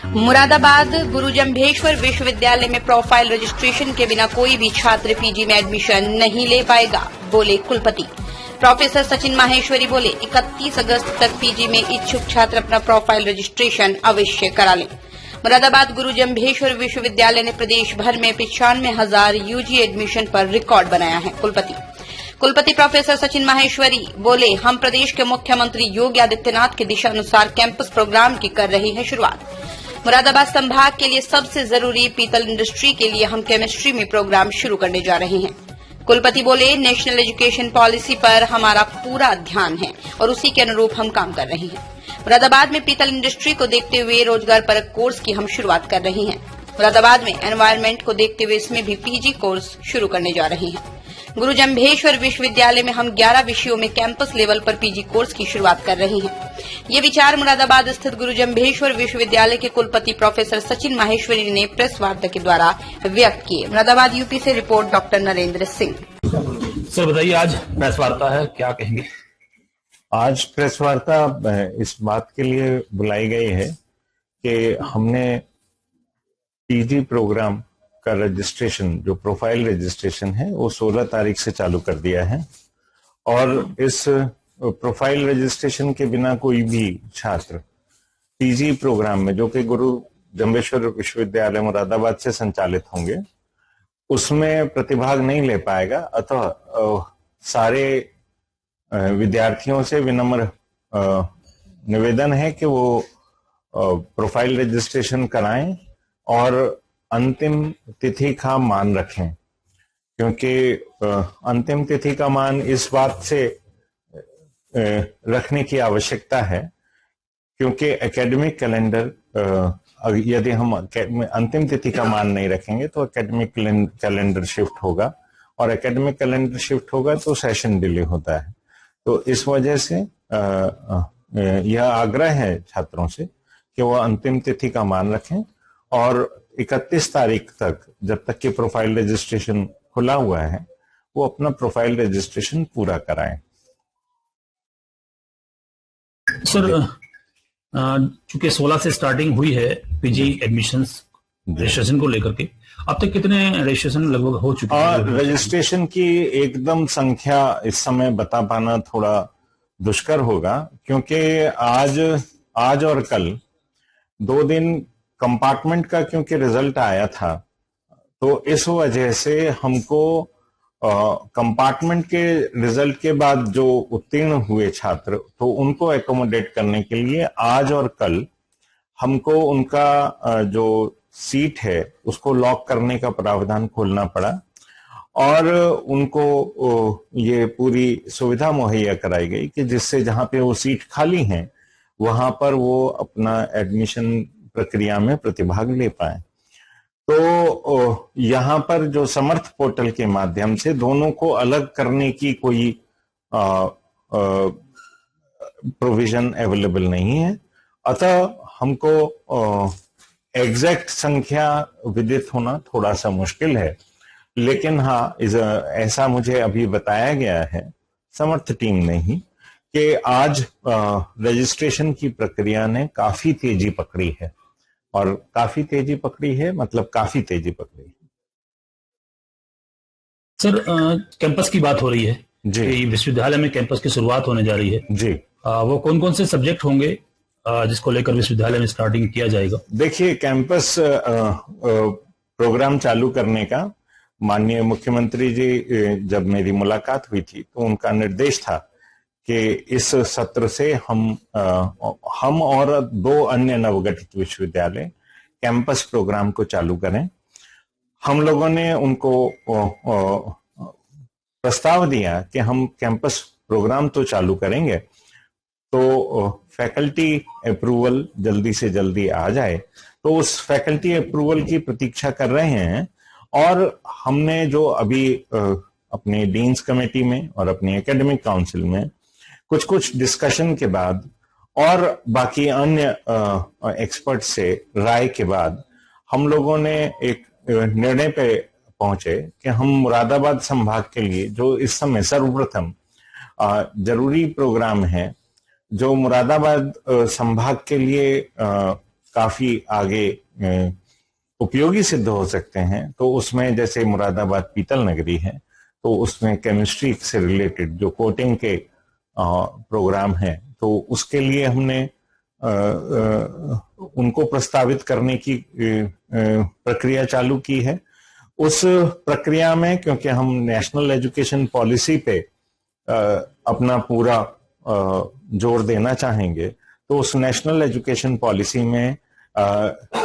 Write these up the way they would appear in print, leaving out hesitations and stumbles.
मुरादाबाद गुरु जंभेश्वर विश्वविद्यालय में profile registration के बिना कोई भी छात्र पीजी में एडमिशन नहीं ले पाएगा, बोले कुलपति। प्रोफेसर सचिन माहेश्वरी बोले 31 अगस्त तक पीजी में इच्छुक छात्र अपना प्रोफाइल रजिस्ट्रेशन अवश्य करा लें। मुरादाबाद गुरु जंभेश्वर विश्वविद्यालय ने प्रदेश भर में 95,000 यूजी एडमिशन पर रिकॉर्ड बनाया है। कुलपति प्रोफेसर सचिन माहेश्वरी बोले, हम प्रदेश के मुख्यमंत्री योगी आदित्यनाथ के दिशा अनुसार कैंपस प्रोग्राम की कर रहे हैं शुरुआत। मुरादाबाद संभाग के लिए सबसे जरूरी पीतल इंडस्ट्री के लिए हम केमिस्ट्री में प्रोग्राम शुरू करने जा रहे हैं। कुलपति बोले, नेशनल एजुकेशन पॉलिसी पर हमारा पूरा ध्यान है और उसी के अनुरूप हम काम कर रहे हैं। मुरादाबाद में पीतल इंडस्ट्री को देखते हुए रोजगार परक कोर्स की हम शुरुआत कर रहे हैं। मुरादाबाद में एनवायरमेंट को देखते हुए इसमें भी पीजी कोर्स शुरू करने जा रहे हैं। गुरु जंभेश्वर विश्वविद्यालय में हम 11 विषयों में कैंपस लेवल पर पीजी कोर्स की शुरुआत कर रहे हैं। ये विचार मुरादाबाद स्थित गुरु जंभेश्वर विश्वविद्यालय के कुलपति प्रोफेसर सचिन माहेश्वरी ने प्रेस वार्ता के द्वारा व्यक्त किए। मुरादाबाद यूपी से report doctor Narendra Singh. Sir बताइए, आज प्रेस वार्ता है, क्या कहेंगे? आज प्रेस वार्ता इस बात के लिए बुलाई गई है कि हमने पीजी प्रोग्राम का रजिस्ट्रेशन, जो प्रोफाइल रजिस्ट्रेशन है, वो 16 तारीख से चालू कर दिया है और इस प्रोफाइल रजिस्ट्रेशन के बिना कोई भी छात्र पीजी प्रोग्राम में, जो कि गुरु जंभेश्वर विश्वविद्यालय मुरादाबाद से संचालित होंगे, उसमें प्रतिभाग नहीं ले पाएगा। अतः सारे विद्यार्थियों से विनम्र निवेदन है कि वो प्रोफाइल रजिस्ट्रेशन कराएं और अंतिम तिथि का मान रखें, क्योंकि अंतिम तिथि का मान इस बात से रखने की आवश्यकता है क्योंकि एकेडमिक कैलेंडर, यदि हम अंतिम तिथि का मान नहीं रखेंगे तो एकेडमिक कैलेंडर शिफ्ट होगा और एकेडमिक कैलेंडर शिफ्ट होगा तो सेशन डिले होता है। तो इस वजह से यह आग्रह है छात्रों से कि वह अंतिम तिथि का मान रखें और 31 तारीख तक, जब तक कि प्रोफाइल रजिस्ट्रेशन खुला हुआ है, वो अपना प्रोफाइल रजिस्ट्रेशन पूरा कराएं। सर, चूंकि 16 से स्टार्टिंग हुई है पीजी एडमिशंस रजिस्ट्रेशन को लेकर के, अब तक कितने रजिस्ट्रेशन लगभग हो चुके हैं? रजिस्ट्रेशन की एकदम संख्या इस समय बता पाना थोड़ा दुष्कर होगा, क्योंकि आज और कल 2 दिन कंपार्टमेंट का क्योंकि रिजल्ट आया था, तो इस वजह से हमको कंपार्टमेंट के रिजल्ट के बाद जो उत्तीर्ण हुए छात्र, तो उनको एकोमोडेट करने के लिए आज और कल हमको उनका जो सीट है उसको लॉक करने का प्रावधान खोलना पड़ा और उनको ये पूरी सुविधा मुहैया कराई गई कि जिससे जहां पे वो सीट खाली हैं वहां पर वो अपना एडमिशन प्रक्रिया में प्रतिभाग ले पाए। तो यहाँ पर जो समर्थ पोर्टल के माध्यम से दोनों को अलग करने की कोई प्रोविजन अवेलेबल नहीं है, अतः हमको एग्जैक्ट संख्या विदित होना थोड़ा सा मुश्किल है। लेकिन हाँ, ऐसा मुझे अभी बताया गया है समर्थ टीम ने ही कि आज रजिस्ट्रेशन की प्रक्रिया ने काफी तेजी पकड़ी है और काफी तेजी पकड़ी है मतलब काफी तेजी पकड़ी है। सर, कैंपस की बात हो रही है जी, विश्वविद्यालय में कैंपस की शुरुआत होने जा रही है जी। वो कौन कौन से सब्जेक्ट होंगे जिसको लेकर विश्वविद्यालय में स्टार्टिंग किया जाएगा? देखिए, कैंपस प्रोग्राम चालू करने का माननीय मुख्यमंत्री जी जब मेरी मुलाकात हुई थी तो उनका निर्देश था कि इस सत्र से हम और 2 अन्य नवगठित विश्वविद्यालय कैंपस प्रोग्राम को चालू करें। हम लोगों ने उनको प्रस्ताव दिया कि हम कैंपस प्रोग्राम तो चालू करेंगे, तो फैकल्टी अप्रूवल जल्दी से जल्दी आ जाए। तो उस फैकल्टी अप्रूवल की प्रतीक्षा कर रहे हैं और हमने जो अभी अपने डीन्स कमेटी में और अपनी एकेडमिक काउंसिल में कुछ डिस्कशन के बाद और बाकी अन्य एक्सपर्ट से राय के बाद हम लोगों ने एक निर्णय पे पहुंचे कि हम मुरादाबाद संभाग के लिए जो इस समय सर्वप्रथम जरूरी प्रोग्राम है, जो मुरादाबाद संभाग के लिए काफी आगे उपयोगी सिद्ध हो सकते हैं। तो उसमें जैसे मुरादाबाद पीतल नगरी है, तो उसमें केमिस्ट्री से रिलेटेड जो कोटिंग के प्रोग्राम है, तो उसके लिए हमने उनको प्रस्तावित करने की प्रक्रिया चालू की है। उस प्रक्रिया में क्योंकि हम नेशनल एजुकेशन पॉलिसी पे अपना पूरा जोर देना चाहेंगे, तो उस नेशनल एजुकेशन पॉलिसी में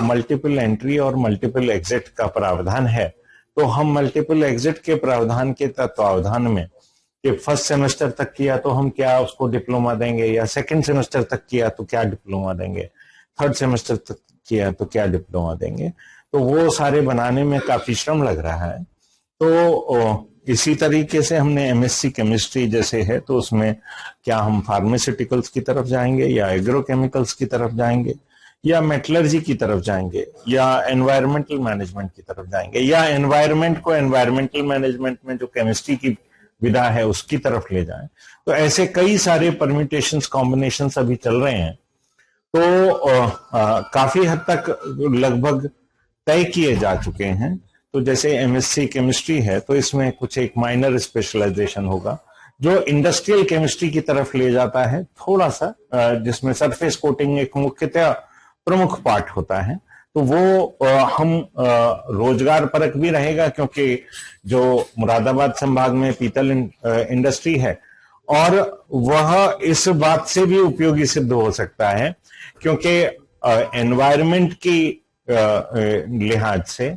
मल्टीपल एंट्री और मल्टीपल एग्जिट का प्रावधान है। तो हम मल्टीपल एग्जिट के प्रावधान के तत्वावधान में कि फर्स्ट सेमेस्टर तक किया तो हम क्या उसको डिप्लोमा देंगे, या सेकंड सेमेस्टर तक किया तो क्या डिप्लोमा देंगे, थर्ड सेमेस्टर तक किया तो क्या डिप्लोमा देंगे, तो वो सारे बनाने में काफी श्रम लग रहा है। तो इसी तरीके से हमने एमएससी केमिस्ट्री जैसे है, तो उसमें क्या हम फार्मास्यूटिकल्स की तरफ जाएंगे, या एग्रोकेमिकल्स की तरफ जाएंगे, या मेटलर्जी की तरफ जाएंगे, या एनवायरमेंटल मैनेजमेंट की तरफ जाएंगे, या एनवायरमेंट को एनवायरमेंटल मैनेजमेंट में जो केमिस्ट्री की विधा है उसकी तरफ ले जाएं। तो ऐसे कई सारे परम्यूटेशंस कॉम्बिनेशंस अभी चल रहे हैं। तो काफी हद तक लगभग तय किए जा चुके हैं। तो जैसे एमएससी केमिस्ट्री है, तो इसमें कुछ एक माइनर स्पेशलाइजेशन होगा जो इंडस्ट्रियल केमिस्ट्री की तरफ ले जाता है थोड़ा सा, जिसमें सरफेस कोटिंग एक मुख्यतः प्रमुख पार्ट होता है। तो वो हम रोजगार परक भी रहेगा, क्योंकि जो मुरादाबाद संभाग में पीतल इंडस्ट्री है, और वह इस बात से भी उपयोगी सिद्ध हो सकता है क्योंकि एनवायरनमेंट की लिहाज से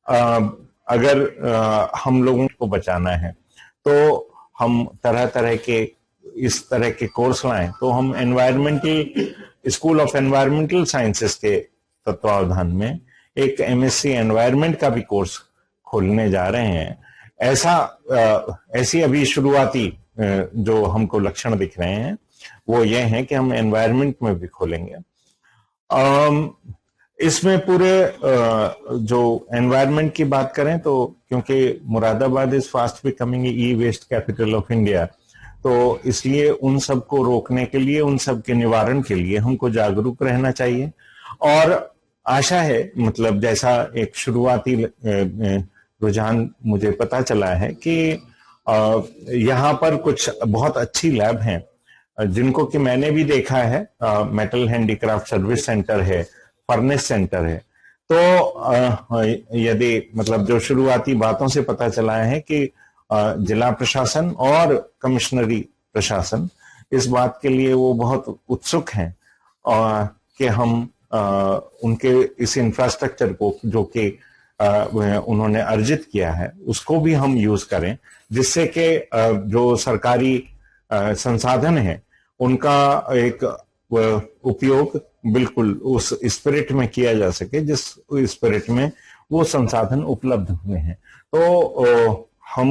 अगर हम लोगों को बचाना है तो हम तरह तरह के इस तरह के कोर्स लाएं। तो हम environmental school of environmental sciences के तत्वावधान में एक एमएससी एनवायरमेंट का भी कोर्स खोलने जा रहे हैं। ऐसी अभी शुरुआती जो हमको लक्षण दिख रहे हैं वो ये हैं कि हम एनवायरमेंट में भी खोलेंगे। इसमें पूरे जो एनवायरमेंट की बात करें तो क्योंकि Moradabad is fast becoming e waste capital of India, तो इसलिए उन सब को रोकने के लिए, उन सब के निवारण के लिए हमको जागरूक रहना चाहिए। और आशा है, मतलब जैसा एक शुरुआती रुझान मुझे पता चला है कि यहाँ पर कुछ बहुत अच्छी लैब हैं जिनको कि मैंने भी देखा है। मेटल हैंडीक्राफ्ट सर्विस सेंटर है, फर्नेस सेंटर है। तो यदि मतलब जो शुरुआती बातों से पता चला है कि जिला प्रशासन और कमिश्नरी प्रशासन इस बात के लिए वो बहुत उत्सुक हैं कि हम उनके इस इंफ्रास्ट्रक्चर को जो कि उन्होंने अर्जित किया है उसको भी हम यूज करें, जिससे कि जो सरकारी संसाधन है उनका एक उपयोग बिल्कुल उस स्पिरिट में किया जा सके जिस स्पिरिट में वो संसाधन उपलब्ध हुए हैं। तो हम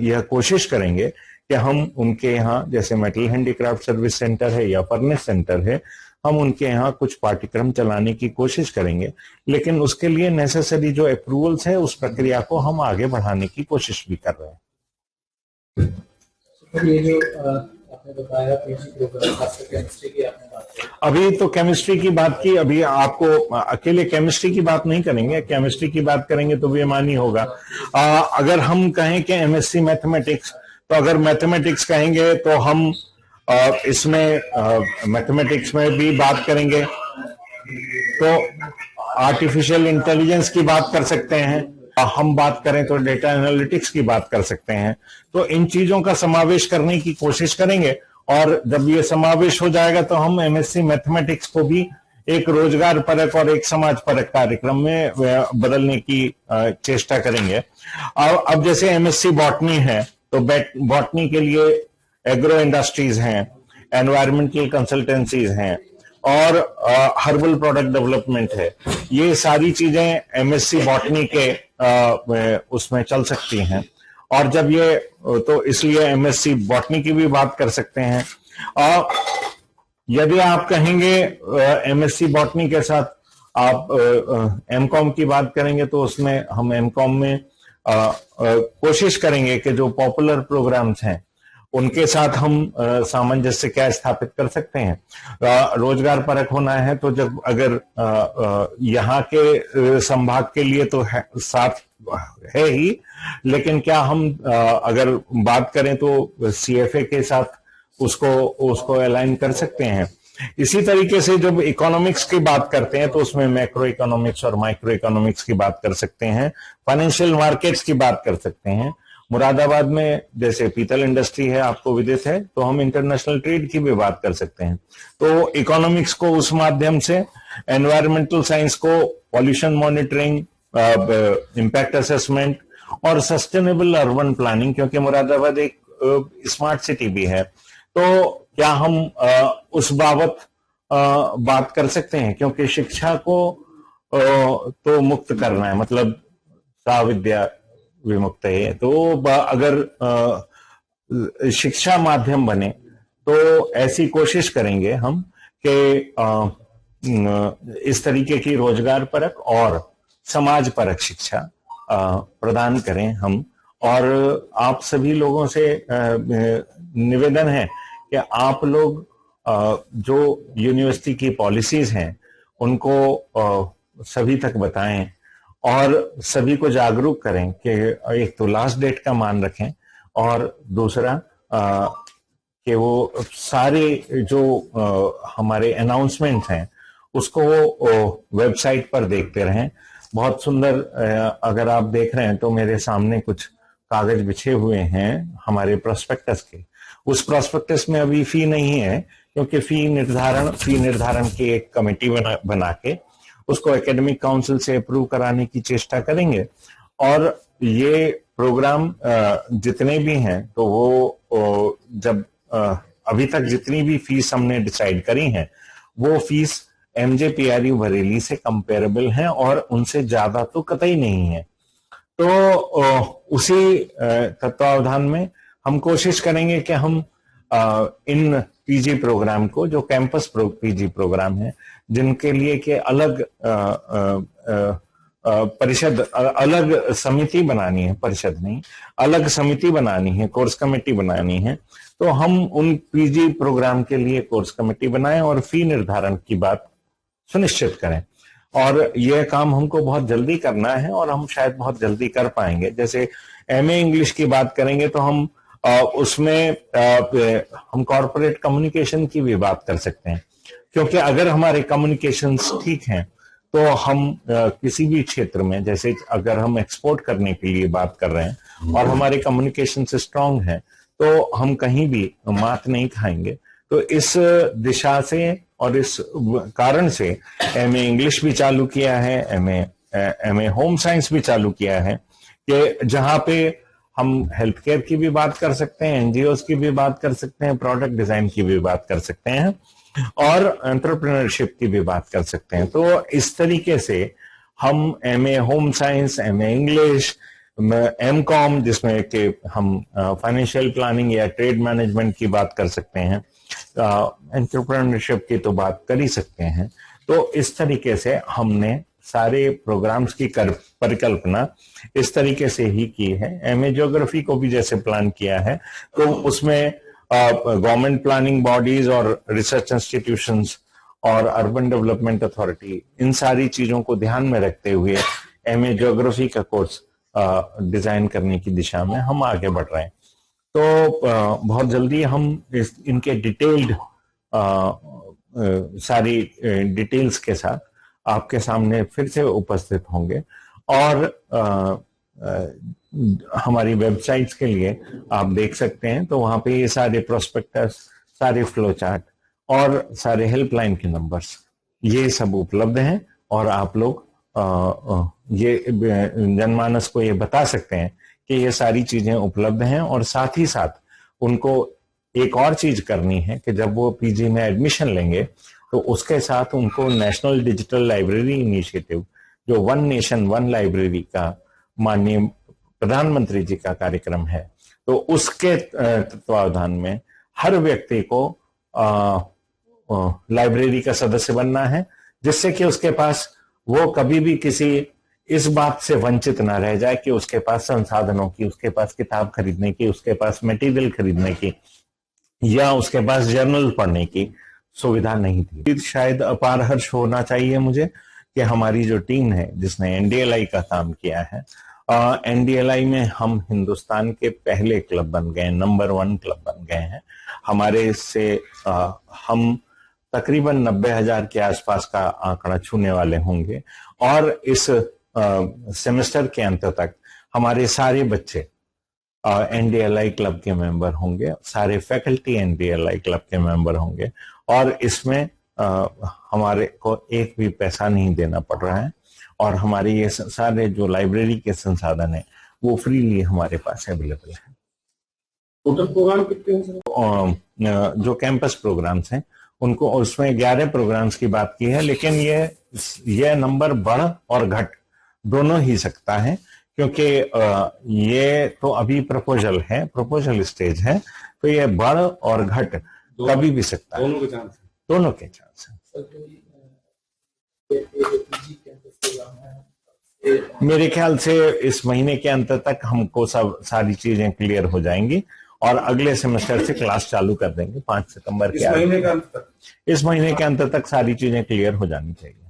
यह कोशिश करेंगे कि हम उनके यहाँ जैसे मेटल हैंडीक्राफ्ट सर्विस सेंटर है या फर्नेस सेंटर है, हम उनके यहाँ कुछ पाठ्यक्रम चलाने की कोशिश करेंगे, लेकिन उसके लिए नेसेसरी जो अप्रूवल्स है उस प्रक्रिया को हम आगे बढ़ाने की कोशिश भी कर रहे हैं। ये जो आपने बताया पीजी प्रोग्राम खासकर केमिस्ट्री की आपने बात की, अभी तो केमिस्ट्री की बात की, अभी आपको अकेले केमिस्ट्री की बात नहीं करेंगे, केमिस्ट्री की बात करेंगे तो बेमानी होगा। अगर हम कहें कि एमएससी मैथमेटिक्स, तो अगर मैथमेटिक्स कहेंगे तो हम इसमें मैथमेटिक्स में भी बात करेंगे, तो आर्टिफिशियल इंटेलिजेंस की बात कर सकते हैं, हम बात करें तो डेटा एनालिटिक्स की बात कर सकते हैं। तो इन चीजों का समावेश करने की कोशिश करेंगे, और जब ये समावेश हो जाएगा तो हम एमएससी मैथमेटिक्स को भी एक रोजगार परक और एक समाज परक कार्यक्रम में बदलने की चेष्टा करेंगे। अब जैसे एमएससी बॉटनी है तो बॉटनी के लिए एग्रो इंडस्ट्रीज हैं, एनवायरमेंटल कंसल्टेंसीज हैं और हर्बल प्रोडक्ट डेवलपमेंट है। ये सारी चीजें एमएससी बॉटनी के उसमें चल सकती हैं, और जब ये तो इसलिए एमएससी बॉटनी की भी बात कर सकते हैं। और यदि आप कहेंगे एमएससी बॉटनी के साथ आप एमकॉम की बात करेंगे तो उसमें हम एमकॉम में कोशिश करेंगे कि जो पॉपुलर प्रोग्राम्स हैं उनके साथ हम सामंजस्य क्या स्थापित कर सकते हैं। रोजगार परक होना है तो जब अगर यहाँ के संभाग के लिए तो साथ है ही, लेकिन क्या हम अगर बात करें तो सीएफए के साथ उसको अलाइन कर सकते हैं। इसी तरीके से जब इकोनॉमिक्स की बात करते हैं तो उसमें मैक्रो इकोनॉमिक्स और माइक्रो इकोनॉमिक्स की बात कर सकते हैं, फाइनेंशियल मार्केट्स की बात कर सकते हैं। मुरादाबाद में जैसे पीतल इंडस्ट्री है, आपको विदित है, तो हम इंटरनेशनल ट्रेड की भी बात कर सकते हैं। तो इकोनॉमिक्स को उस माध्यम से, एनवायरमेंटल साइंस को पॉल्यूशन मॉनिटरिंग, इम्पैक्ट असेसमेंट और सस्टेनेबल अर्बन प्लानिंग, क्योंकि मुरादाबाद एक स्मार्ट सिटी भी है, तो क्या हम उस बाबत बात कर सकते हैं, क्योंकि शिक्षा को तो मुक्त करना है, मतलब सा विद्या विमुक्त है। तो अगर शिक्षा माध्यम बने तो ऐसी कोशिश करेंगे हम कि इस तरीके की रोजगार परक और समाज परक शिक्षा प्रदान करें हम। और आप सभी लोगों से निवेदन है कि आप लोग जो यूनिवर्सिटी की पॉलिसीज हैं उनको सभी तक बताएं और सभी को जागरूक करें कि एक तो लास्ट डेट का मान रखें, और दूसरा कि वो सारे जो हमारे अनाउंसमेंट्स हैं उसको वेबसाइट पर देखते रहें। बहुत सुंदर, अगर आप देख रहे हैं तो मेरे सामने कुछ कागज बिछे हुए हैं हमारे प्रोस्पेक्टस के। उस प्रोस्पेक्टस में अभी फी नहीं है, क्योंकि फी निर्धारण की एक कमेटी बना के उसको एकेडमिक काउंसिल से अप्रूव कराने की चेष्टा करेंगे। और ये प्रोग्राम जितने भी हैं तो वो जब अभी तक जितनी भी फीस हमने डिसाइड करी है वो फीस MJPRU बरेली से कंपेरेबल है और उनसे ज्यादा तो कतई नहीं है। तो उसी तत्वावधान में हम कोशिश करेंगे कि हम इन पीजी प्रोग्राम को, जो कैंपस पीजी प्रोग्राम है, जिनके लिए कि अलग परिषद, अलग समिति बनानी है, परिषद नहीं, अलग समिति बनानी है, कोर्स कमेटी बनानी है, तो हम उन पीजी प्रोग्राम के लिए कोर्स कमेटी बनाएं और फी निर्धारण की बात सुनिश्चित करें। और यह काम हमको बहुत जल्दी करना है और हम शायद बहुत जल्दी कर पाएंगे। जैसे MA इंग्लिश की बात करेंगे तो हम उसमें हम कॉर्पोरेट कम्युनिकेशन की भी बात कर सकते हैं, क्योंकि अगर हमारे कम्युनिकेशंस ठीक हैं तो हम किसी भी क्षेत्र में, जैसे अगर हम एक्सपोर्ट करने के लिए बात कर रहे हैं और हमारे कम्युनिकेशंस स्ट्रांग हैं तो हम कहीं भी मात नहीं खाएंगे। तो इस दिशा से और इस कारण से MA इंग्लिश भी चालू किया है, MA होम साइंस भी चालू किया है, कि जहां पे हम हेल्थ केयर की भी बात कर सकते हैं, NGOs की भी बात कर सकते हैं, प्रोडक्ट डिजाइन की भी बात कर सकते हैं और एंटरप्रेन्योरशिप की भी बात कर सकते हैं। तो इस तरीके से हम MA home science, MA English, MCOM जिसमें कि हम फाइनेंशियल प्लानिंग या ट्रेड मैनेजमेंट की बात कर सकते हैं, एंटरप्रेन्योरशिप की तो बात कर ही सकते हैं। तो इस तरीके से हमने सारे प्रोग्राम्स की परिकल्पना इस तरीके से ही की है। MA ज्योग्राफी को भी जैसे प्लान किया है तो उसमें गवर्नमेंट प्लानिंग बॉडीज और रिसर्च इंस्टीट्यूशंस और अर्बन डेवलपमेंट अथॉरिटी, इन सारी चीजों को ध्यान में रखते हुए MA ज्योग्राफी का कोर्स डिजाइन करने की दिशा में हम आगे बढ़ रहे हैं। तो बहुत जल्दी हम इनके डिटेल्ड सारी डिटेल्स के साथ आपके सामने फिर से उपस्थित होंगे। और हमारी वेबसाइट्स के लिए आप देख सकते हैं, तो वहां पे ये सारे प्रोस्पेक्टस, सारे फ्लो चार्ट और सारे हेल्पलाइन के नंबर्स ये सब उपलब्ध हैं। और आप लोग ये जनमानस को ये बता सकते हैं कि ये सारी चीजें उपलब्ध हैं। और साथ ही साथ उनको एक और चीज करनी है कि जब वो पीजी में एडमिशन लेंगे तो उसके साथ उनको नेशनल डिजिटल लाइब्रेरी इनिशिएटिव, जो वन नेशन वन लाइब्रेरी का माननीय प्रधानमंत्री जी का कार्यक्रम है, तो उसके तत्वावधान में हर व्यक्ति को लाइब्रेरी का सदस्य बनना है, जिससे कि उसके पास वो कभी भी किसी इस बात से वंचित ना रह जाए कि उसके पास संसाधनों की, उसके पास किताब खरीदने की, उसके पास मटेरियल खरीदने की या उसके पास जर्नल पढ़ने की सुविधा नहीं थी। शायद अपार हर्ष होना चाहिए मुझे कि हमारी जो टीम है जिसने एनडीएलआई का काम किया है, एनडीएलआई में हम हिंदुस्तान के पहले क्लब बन गए, नंबर 1 क्लब बन गए हैं। हमारे से हम तकरीबन 90,000 के आसपास का आंकड़ा छूने वाले होंगे और इस सेमेस्टर के अंत तक हमारे सारे बच्चे एनडीएलआई क्लब के मेंबर होंगे, सारे फैकल्टी एनडीएलआई क्लब के मेंबर होंगे और इसमें हमारे को एक भी पैसा नहीं देना पड़ रहा है और हमारे ये सारे जो लाइब्रेरी के संसाधन है वो फ्रीली हमारे पास अवेलेबल है। टोटल प्रोग्राम कितने हैं? जो कैंपस प्रोग्राम्स हैं उनको, उसमें 11 प्रोग्राम्स की बात की है, लेकिन ये नंबर बढ़ और घट दोनों ही सकता है क्योंकि ये तो अभी प्रपोजल है, प्रपोजल स्टेज है, तो ये बढ़ और घट कभी भी सकता है। दोनों के चांस है। दोनों के चांस है। मेरे ख्याल से इस महीने के अंत तक हमको सारी चीजें क्लियर हो जाएंगी और अगले सेमेस्टर से क्लास चालू कर देंगे 5 सितंबर के। इस महीने के अंत तक सारी चीजें क्लियर हो जानी चाहिए।